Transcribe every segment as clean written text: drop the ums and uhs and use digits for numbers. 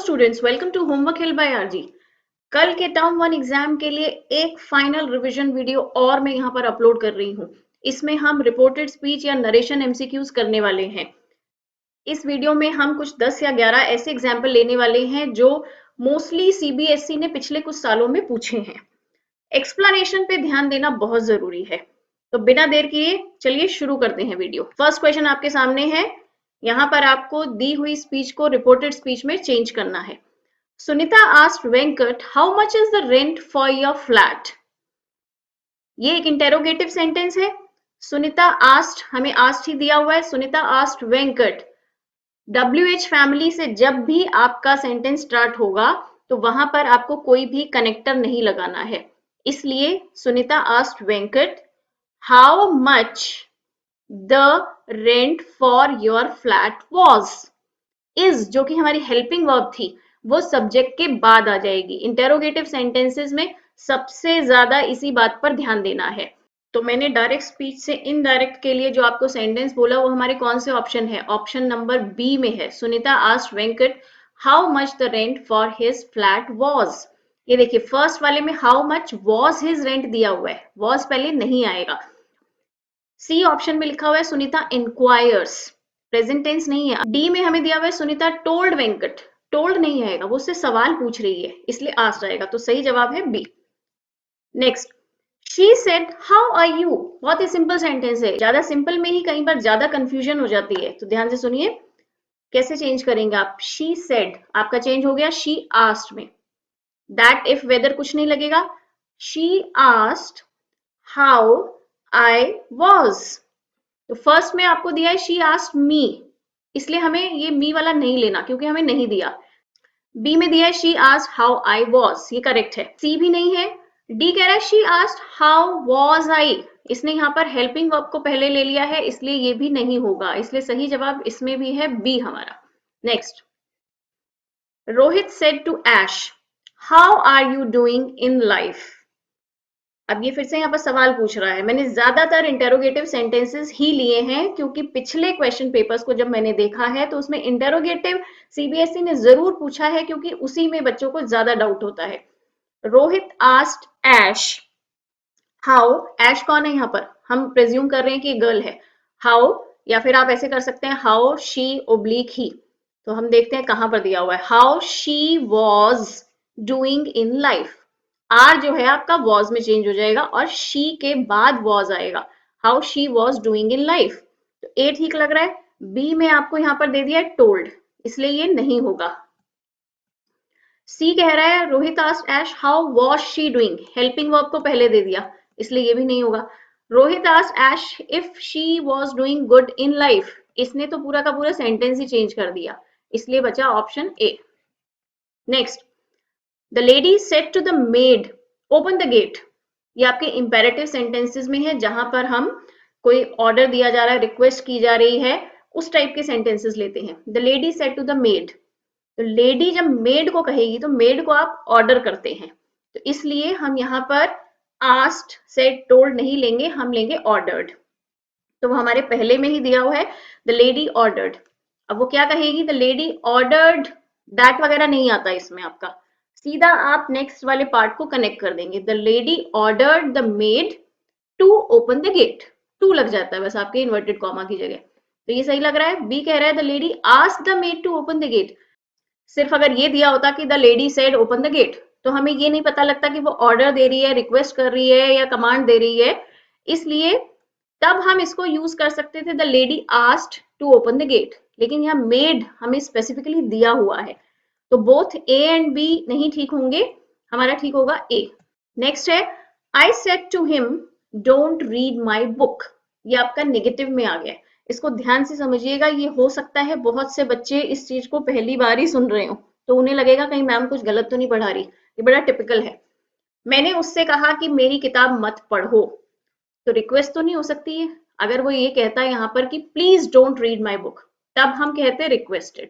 Students, welcome to homework hill by RG. कल के term 1 exam के लिए एक फाइनल रिवीजन वीडियो और मैं यहाँ पर अपलोड कर रही हूँ। इसमें हम रिपोर्टेड स्पीच या नरेशन एमसीक्यूज करने वाले हैं। इस वीडियो में हम कुछ 10 या 11 ऐसे एग्जाम्पल लेने वाले हैं जो मोस्टली सीबीएसई ने पिछले कुछ सालों में पूछे हैं। एक्सप्लेनेशन पे ध्यान देना बहुत जरूरी है। तो बिना देर किए चलिए शुरू करते हैं वीडियो। फर्स्ट क्वेश्चन आपके सामने है। यहाँ पर आपको दी हुई स्पीच को रिपोर्टेड स्पीच में चेंज करना है। Sunita asked Venkat how much is the rent for your flat. ये एक इंटेरोगेटिव सेंटेंस है। सुनीता आस्क्ड, हमें आस्क्ड ही दिया हुआ है। Sunita asked Venkat. WH family से जब भी आपका सेंटेंस स्टार्ट होगा तो वहां पर आपको कोई भी कनेक्टर नहीं लगाना है। इसलिए Sunita asked Venkat how much the rent for your flat was. Is जो कि हमारी हेल्पिंग वर्ब थी वो सब्जेक्ट के बाद आ जाएगी। इंटेरोगेटिव सेंटेंसेस में सबसे ज्यादा इसी बात पर ध्यान देना है। तो मैंने डायरेक्ट स्पीच से इनडायरेक्ट के लिए जो आपको सेंटेंस बोला वो हमारे कौन से ऑप्शन है? ऑप्शन नंबर बी में है। Sunita asked Venkat how much the rent for his flat was. ये देखिए फर्स्ट वाले में how much was his rent दिया हुआ है, वॉज पहले नहीं आएगा। सी ऑप्शन में लिखा हुआ है सुनीता इंक्वायर्स, प्रेजेंट टेंस नहीं है। डी में हमें दिया हुआ है सुनीता टोल्ड वेंकट, टोल्ड नहीं आएगा, वो उससे सवाल पूछ रही है इसलिए आस्क्ड आएगा। तो सही जवाब है B. Next, she said how are you. बहुत ही सिंपल सेंटेंस है। ज्यादा सिंपल में ही कई बार ज्यादा कंफ्यूजन हो जाती है, तो ध्यान से सुनिए कैसे चेंज करेंगे आप। शी सेड आपका चेंज हो गया शी आस्क्ड में। दैट इफ वेदर कुछ नहीं लगेगा। She asked how I was. तो फर्स्ट में आपको दिया है शी आस्क्ड मी, इसलिए हमें ये मी वाला नहीं लेना क्योंकि हमें नहीं दिया। बी में दिया है she asked how I was, ये करेक्ट है। सी भी नहीं है। डी कह रहा है she asked how was I, इसने यहाँ पर हेल्पिंग वर्ब को पहले ले लिया है इसलिए ये भी नहीं होगा, इसलिए सही जवाब इसमें भी है बी हमारा। Next, Rohit said to Ash how are you doing in life. अब ये फिर से यहाँ पर सवाल पूछ रहा है। मैंने ज्यादातर इंटेरोगेटिव सेंटेंसेस ही लिए हैं क्योंकि पिछले क्वेश्चन पेपर्स को जब मैंने देखा है तो उसमें इंटेरोगेटिव सीबीएसई ने जरूर पूछा है क्योंकि उसी में बच्चों को ज्यादा डाउट होता है। रोहित आस्क्ड ऐश हाउ, ऐश कौन है यहाँ पर? हम प्रेज्यूम कर रहे हैं कि गर्ल है। हाउ, या फिर आप ऐसे कर सकते हैं हाउ शी ओब्लिक ही। तो हम देखते हैं कहां पर दिया हुआ है। How she was doing in life. आर जो है आपका वॉज में चेंज हो जाएगा और शी के बाद वॉज आएगा। How she was doing in life. तो ए ठीक लग रहा है। बी में आपको यहाँ पर दे दिया है टोल्ड, इसलिए ये नहीं होगा। सी कह रहा है Rohit asked Ash how was she doing, helping verb को पहले दे दिया इसलिए ये भी नहीं होगा। Rohit asked Ash if she was doing good in life, इसने तो पूरा का पूरा सेंटेंस ही चेंज कर दिया, इसलिए बचा option A. Next, the lady said to the maid open the gate. ये आपके इंपेरेटिव सेंटेंसेस में है जहां पर हम कोई ऑर्डर दिया जा रहा है, रिक्वेस्ट की जा रही है, उस टाइप के सेंटेंसेस लेते हैं। The lady said to the maid, तो लेडी जब मेड को कहेगी तो मेड को आप ऑर्डर करते हैं, तो इसलिए हम यहाँ पर आस्क्ड सेड टोल्ड नहीं लेंगे, हम लेंगे ऑर्डर्ड। तो वो हमारे पहले में ही दिया हुआ है द लेडी ऑर्डर्ड। अब वो क्या कहेगी? द लेडी ऑर्डर्ड दैट वगैरह नहीं आता इसमें आपका, सीधा आप नेक्स्ट वाले पार्ट को कनेक्ट कर देंगे। The lady ordered the maid to open the gate, to लग जाता है बस आपके इन्वर्टेड कॉमा की जगह, तो ये सही लग रहा है। बी कह रहा है the lady asked the maid to open the gate. सिर्फ अगर ये दिया होता कि the lady said open the gate तो हमें ये नहीं पता लगता कि वो ऑर्डर दे रही है, रिक्वेस्ट कर रही है या कमांड दे रही है, इसलिए तब हम इसको यूज कर सकते थे the lady asked to open the gate. लेकिन यहाँ मेड हमें स्पेसिफिकली दिया हुआ है, तो बोथ ए एंड बी नहीं ठीक होंगे, हमारा ठीक होगा ए। नेक्स्ट है I said to him don't read my book. ये आपका नेगेटिव में आ गया है, इसको ध्यान से समझिएगा। ये हो सकता है बहुत से बच्चे इस चीज को पहली बार ही सुन रहे हो तो उन्हें लगेगा कहीं मैम कुछ गलत तो नहीं पढ़ा रही, ये बड़ा टिपिकल है। मैंने उससे कहा कि मेरी किताब मत पढ़ो, तो रिक्वेस्ट तो नहीं हो सकती है। अगर वो ये कहता है यहाँ पर कि please don't read my book, तब हम कहते हैं रिक्वेस्टेड,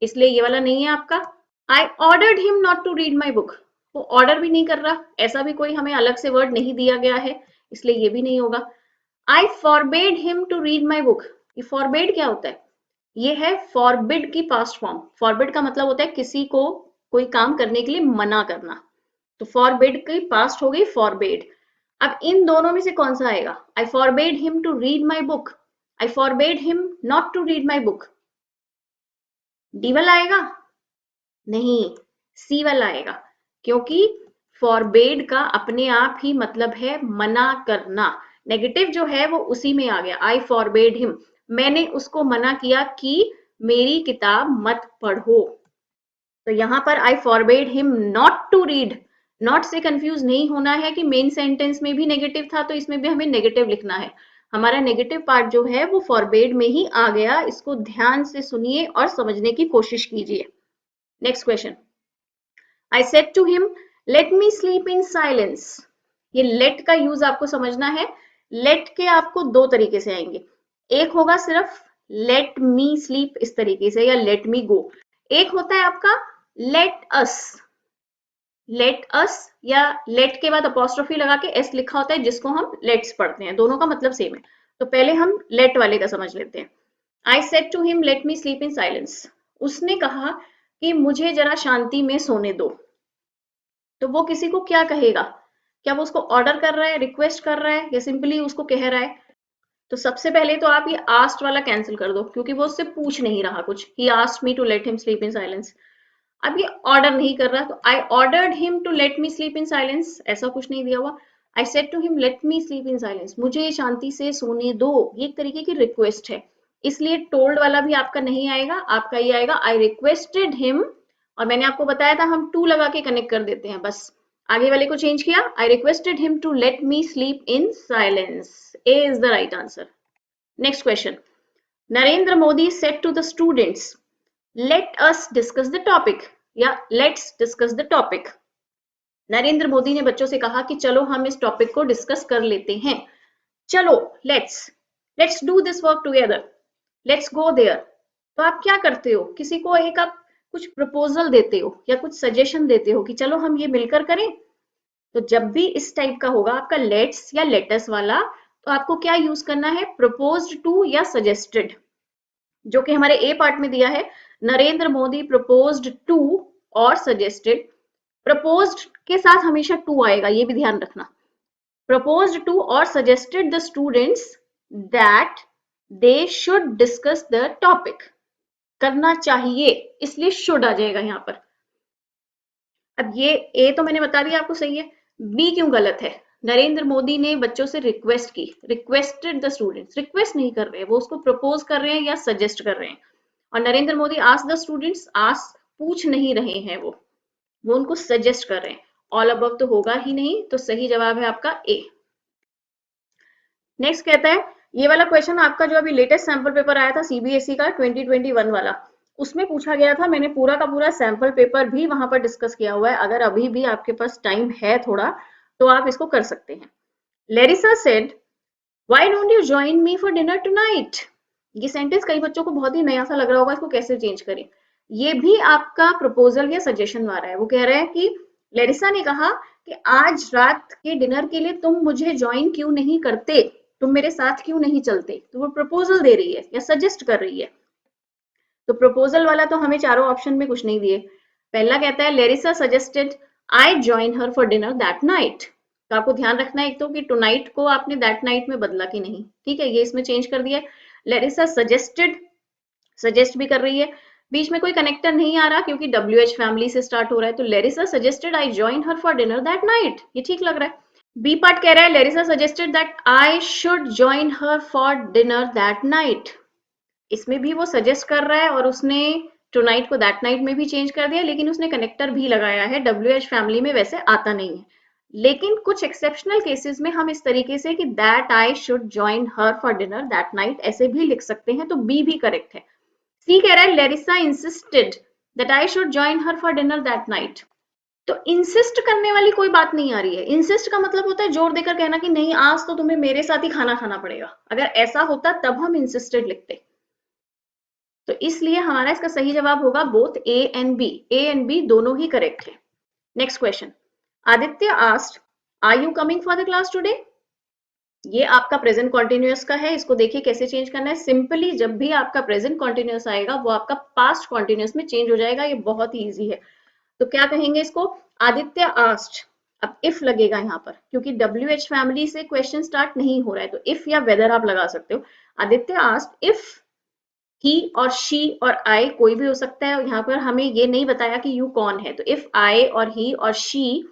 इसलिए ये वाला नहीं है आपका। I ordered him not to read my book, वो ऑर्डर भी नहीं कर रहा, ऐसा भी कोई हमें अलग से वर्ड नहीं दिया गया है, इसलिए ये भी नहीं होगा। I forbade him to read my book, ये फॉरबेड क्या होता है? ये है फॉरबिड की पास्ट फॉर्म। फॉरबिड का मतलब होता है किसी को कोई काम करने के लिए मना करना। तो फॉरबिड की पास्ट हो गई फॉरबेड। अब इन दोनों में से कौन सा आएगा? I forbade him to read my book, I forbade him not to read my book. D वाला आएगा? नहीं, सी वाला आएगा, क्योंकि फॉरबेड का अपने आप ही मतलब है मना करना। नेगेटिव जो है वो उसी में आ गया, आई फॉरबेड हिम, मैंने उसको मना किया कि मेरी किताब मत पढ़ो। तो यहां पर I forbade him not to read, not से कंफ्यूज नहीं होना है कि मेन सेंटेंस में भी नेगेटिव था तो इसमें भी हमें नेगेटिव लिखना है। हमारा नेगेटिव पार्ट जो है वो फॉरबेड में ही आ गया। इसको ध्यान से सुनिए और समझने की कोशिश कीजिए। Next question, I said to him let me sleep in silence. ये लेट का यूज आपको समझना है। लेट के आपको दो तरीके से आएंगे। एक होगा सिर्फ लेट मी स्लीप इस तरीके से, या लेट मी गो। एक होता है आपका लेट अस। लेट अस या लेट के बाद अपोस्ट्रोफी लगा के एस लिखा होता है, जिसको हम लेट्स पढ़ते हैं। दोनों का मतलब सेम है। तो पहले हम लेट वाले का समझ लेते हैं। I said to him let me sleep in silence. उसने कहा कि मुझे जरा शांति में सोने दो। तो वो किसी को क्या कहेगा? क्या वो उसको ऑर्डर कर रहा है, रिक्वेस्ट कर रहा है, या सिंपली उसको कह रहा है? तो सबसे पहले तो आप ये आस्क्ड वाला कैंसिल कर दो, क्योंकि वो उससे पूछ नहीं रहा कुछ। He asked me to let him sleep in silence. अब ये ऑर्डर नहीं कर रहा, तो I ordered him to let me sleep in silence, ऐसा कुछ नहीं दिया हुआ। I said to him let me sleep in silence, मुझे शांति से सोने दो, ये एक तरीके की रिक्वेस्ट है। इसलिए टोल्ड वाला भी आपका नहीं आएगा, आपका ये आएगा आई रिक्वेस्टेड हिम। और मैंने आपको बताया था हम टू लगा के कनेक्ट कर देते हैं, बस आगे वाले को चेंज किया। I requested him to let me sleep in silence. A is the right answer. Next question, Narendra Modi said to the students let us discuss the topic, या let's discuss the topic. Narendra Modi ने बच्चों से कहा कि चलो हम इस टॉपिक को डिस्कस कर लेते हैं। चलो, let's let's do this work together, let's go there. तो आप क्या करते हो? किसी को एक आप कुछ प्रपोजल देते हो या कुछ सजेशन देते हो कि चलो हम ये मिलकर करें। तो जब भी इस टाइप का होगा आपका लेट्स या लेटस वाला, तो आपको क्या यूज करना है? प्रपोज्ड टू या सजेस्टेड, जो कि हमारे ए पार्ट में दिया है। नरेंद्र मोदी प्रपोज्ड टू और सजेस्टेड। प्रपोज्ड के साथ हमेशा टू आएगा, ये भी ध्यान रखना। प्रपोज्ड टू और suggested the students that they should discuss the topic. करना चाहिए, इसलिए शुड आ जाएगा यहां पर। अब ये ए तो मैंने बता दिया आपको सही है, बी क्यों गलत है? नरेंद्र मोदी ने बच्चों से रिक्वेस्ट की, रिक्वेस्टेड द स्टूडेंट्स, रिक्वेस्ट नहीं कर रहे हैं वो, उसको प्रपोज कर रहे हैं या सजेस्ट कर रहे हैं। और Narendra Modi ask the students, ask पूछ नहीं रहे हैं वो उनको सजेस्ट कर रहे हैं। ऑल अबव तो होगा ही नहीं, तो सही जवाब है आपका ए। नेक्स्ट कहता है, ये वाला क्वेश्चन आपका जो अभी लेटेस्ट सैंपल पेपर आया था सीबीएसई का 2021 वाला, उसमें पूछा गया था। मैंने पूरा का पूरा सैंपल पेपर भी वहां पर डिस्कस किया हुआ है। अगर अभी भी आपके पास टाइम है थोड़ा, तो आप इसको कर सकते हैं। Larissa said why don't you join me for dinner tonight. ये सेंटेंस कई बच्चों को बहुत ही नया सा लग रहा होगा, इसको कैसे चेंज करें। ये भी आपका प्रपोजल या सजेशन आ रहा है। वो कह रहे हैं कि लेरिसा ने कहा कि आज रात के डिनर के लिए तुम मुझे ज्वाइन क्यों नहीं करते, तुम मेरे साथ क्यों नहीं चलते। तो वो प्रपोजल दे रही है या सजेस्ट कर रही है। तो प्रपोजल वाला तो हमें चारों ऑप्शन में कुछ नहीं दिए। पहला कहता है Larissa suggested I join her for dinner that night. तो आपको ध्यान रखना है एक तो कि टू नाइट को आपने दैट नाइट में बदला कि नहीं, ठीक है, ये इसमें चेंज कर दिया। लेरिसा सजेस्टेड, सजेस्ट भी कर रही है। बीच में कोई कनेक्टर नहीं आ रहा क्योंकि WH फैमिली से स्टार्ट हो रहा है। तो Larissa suggested I join her for dinner that night, ये ठीक लग रहा है। बी पार्ट कह रहा है Larissa suggested that I should join her for dinner that night. इसमें भी वो सजेस्ट कर रहा है और उसने टू नाइट को दैट नाइट में भी चेंज कर दिया, लेकिन उसने कनेक्टर भी लगाया है। WH फैमिली में वैसे आता नहीं है, लेकिन कुछ एक्सेप्शनल केसेस में हम इस तरीके से कि that I should join her for dinner that night ऐसे भी लिख सकते हैं। तो बी भी करेक्ट है। सी कह रहा है Larissa insisted that I should join her for dinner that night. तो इंसिस्ट करने वाली कोई बात नहीं आ रही है। इंसिस्ट का मतलब होता है जोर देकर कहना कि नहीं आज तो तुम्हें मेरे साथ ही खाना खाना पड़ेगा। अगर ऐसा होता तब हम इंसिस्टेड लिखते। तो इसलिए हमारा इसका सही जवाब होगा both A and B. A and B दोनों ही करेक्ट है। Next question, Aditya asked are you coming for the class today. ये आपका प्रेजेंट कॉन्टिन्यूअस का है, इसको देखिए कैसे चेंज करना है। सिंपली जब भी आपका प्रेजेंट कॉन्टिन्यूअस आएगा वो आपका पास्ट कॉन्टिन्यूअस में चेंज हो जाएगा। ये बहुत ही ईजी है। तो क्या कहेंगे इसको? आदित्य आस्ट, अब इफ लगेगा यहाँ पर क्योंकि WH फैमिली से क्वेश्चन स्टार्ट नहीं हो रहा है, तो इफ या वेदर आप लगा सकते हो। आदित्य आस्ट इफ ही और शी और आई कोई भी हो सकता है, यहाँ पर हमें ये नहीं बताया कि यू कौन है, तो इफ आई और ही और शी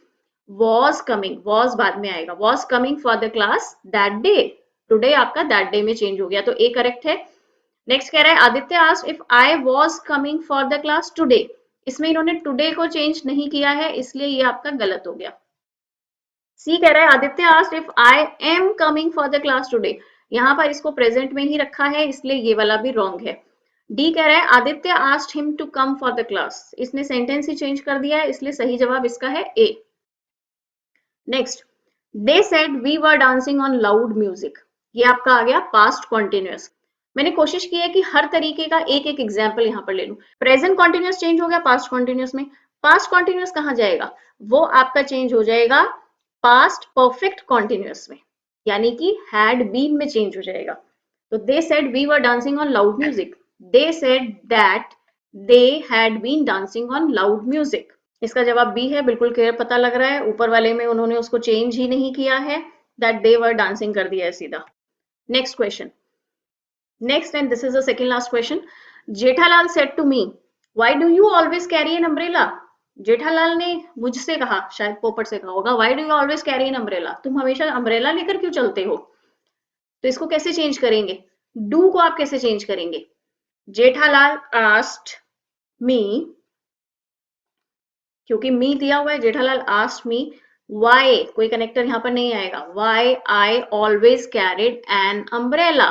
वॉज कमिंग, वॉज बाद में आएगा, was coming for the class that day, today आपका दैट डे में चेंज हो गया, तो ए करेक्ट है। नेक्स्ट कह रहा है Aditya asked if I was coming for the class today, इसमें इन्होंने टुडे को चेंज नहीं किया है, इसलिए ये आपका गलत हो गया। सी कह रहा है Aditya asked if I am coming for the class today, यहाँ पर इसको प्रेजेंट में ही रखा है, इसलिए ये वाला भी रॉन्ग है। डी कह रहा है Aditya asked him to come for the class, इसने सेंटेंस ही चेंज कर दिया है, इसलिए सही जवाब इसका है A. Next, they said we were dancing on loud music, ये आपका आ गया पास्ट कॉन्टिन्यूअस। मैंने कोशिश की है कि हर तरीके का एक एक एग्जाम्पल यहाँ पर ले लूं। प्रेजेंट कॉन्टिन्यूअस चेंज हो गया पास्ट कॉन्टिन्यूअस में, पास्ट कॉन्टिन्यूअस कहाँ जाएगा? वो आपका चेंज हो जाएगा पास्ट परफेक्ट कॉन्टिन्यूअस में, यानी कि हैड बीन में चेंज हो जाएगा। तो they said we were dancing on loud music, they said that they had been dancing on loud music. इसका जवाब बी है, बिल्कुल क्लियर पता लग रहा है, ऊपर वाले में उन्होंने उसको चेंज ही नहीं किया है, दैट दे वर डांसिंग कर दिया है सीधा। Next question, next and this is the second last question. Jethalal said to me why do you always carry an umbrella, जेठालाल ने मुझसे कहा, शायद पोपट से कहा होगा, why do you always carry an umbrella, तुम हमेशा अम्ब्रेला लेकर क्यों चलते हो। तो इसको कैसे चेंज करेंगे? डू को आप कैसे चेंज करेंगे? जेठालाल आस्क्ड मी, क्योंकि मी दिया हुआ है, जेठालाल आस्क्ड मी व्हाई, कोई कनेक्टर यहाँ पर नहीं आएगा, why I always carried an umbrella,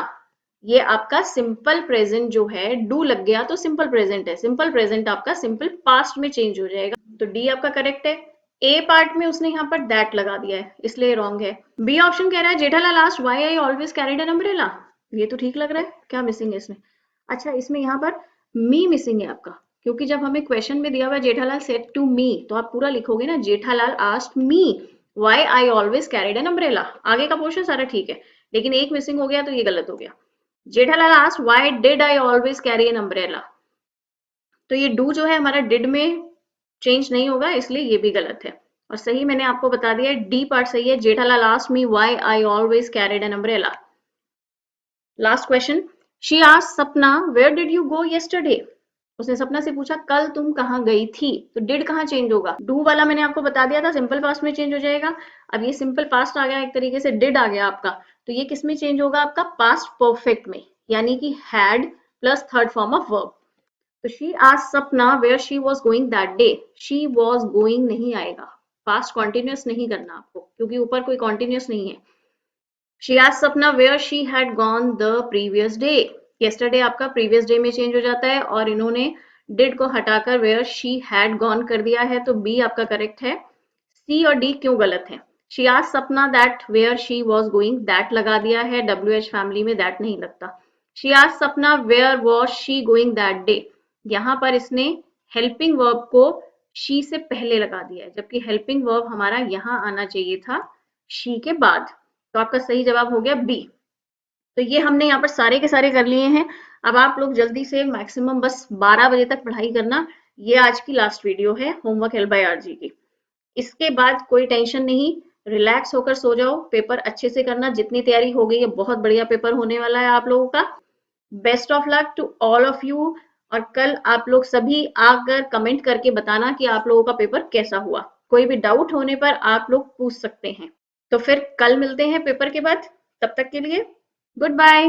ये आपका सिंपल प्रेजेंट जो है, डू लग गया तो सिंपल प्रेजेंट है, सिंपल प्रेजेंट आपका सिंपल पास्ट में चेंज हो जाएगा, तो डी आपका करेक्ट है। ए पार्ट में उसने यहाँ पर दैट लगा दिया है, इसलिए रॉन्ग है। बी ऑप्शन कह रहा है Jethalal asked why I always carried an umbrella, ये तो ठीक लग रहा है, क्या मिसिंग है इसमें? अच्छा, इसमें यहाँ पर मी मिसिंग है आपका, क्योंकि जब हमें क्वेश्चन में दिया हुआ है जेठालाल सेड टू मी, तो आप पूरा लिखोगे ना, Jethalal asked me why I always carried an umbrella, आगे का पोर्शन सारा ठीक है, लेकिन एक मिसिंग हो गया तो ये गलत हो गया। Jethalal asked why did I always carry an umbrella, तो ये डू जो है हमारा डिड में चेंज नहीं होगा, इसलिए ये भी गलत है, और सही मैंने आपको बता दिया है, डी पार्ट सही है, Jethalal asked me why I always carried an umbrella. Last question, she asked Sapna where did you go yesterday, उसने सपना से पूछा कल तुम कहाँ गई थी, तो डिड कहाँ चेंज होगा? डू वाला मैंने आपको बता दिया था सिंपल पास्ट में चेंज हो जाएगा, अब ये सिंपल पास्ट आ गया, एक तरीके से डिड आ गया आपका, तो ये किस में चेंज होगा? आपका पास्ट परफेक्ट में, यानी कि had plus third form of verb. तो she asked Sapna where she was going that day, she was going नहीं आएगा, पास्ट कॉन्टिन्यूअस नहीं करना आपको, क्योंकि ऊपर कोई कॉन्टिन्यूअस नहीं है। She asked Sapna where she had gone the previous day, yesterday आपका प्रीवियस डे में चेंज हो जाता है, और इन्होंने डिड को हटाकर वेयर शी हैड गॉन कर दिया है, तो बी आपका करेक्ट है। सी और डी क्यों गलत है? She asked Sapna that where she was going, that लगा दिया है, WH फैमिली में दैट नहीं लगता। She asked Sapna where was she going that day, यहाँ पर इसने हेल्पिंग वर्ब को शी से पहले लगा दिया है, जबकि हेल्पिंग वर्ब हमारा यहाँ आना चाहिए था शी के बाद, तो आपका सही जवाब हो गया बी। तो ये हमने यहाँ पर सारे के सारे कर लिए हैं। अब आप लोग जल्दी से मैक्सिमम बस 12 बजे तक पढ़ाई करना, ये आज की लास्ट वीडियो है होमवर्क हेल्प बाय आरजी की। इसके बाद कोई टेंशन नहीं, रिलैक्स होकर सो जाओ, पेपर अच्छे से करना, जितनी तैयारी हो गई है बहुत बढ़िया पेपर होने वाला है आप लोगों का। Best of luck to all of you, और कल आप लोग सभी आकर कमेंट करके बताना कि आप लोगों का पेपर कैसा हुआ, कोई भी डाउट होने पर आप लोग पूछ सकते हैं। तो फिर कल मिलते हैं पेपर के बाद, तब तक के लिए गुड बाय।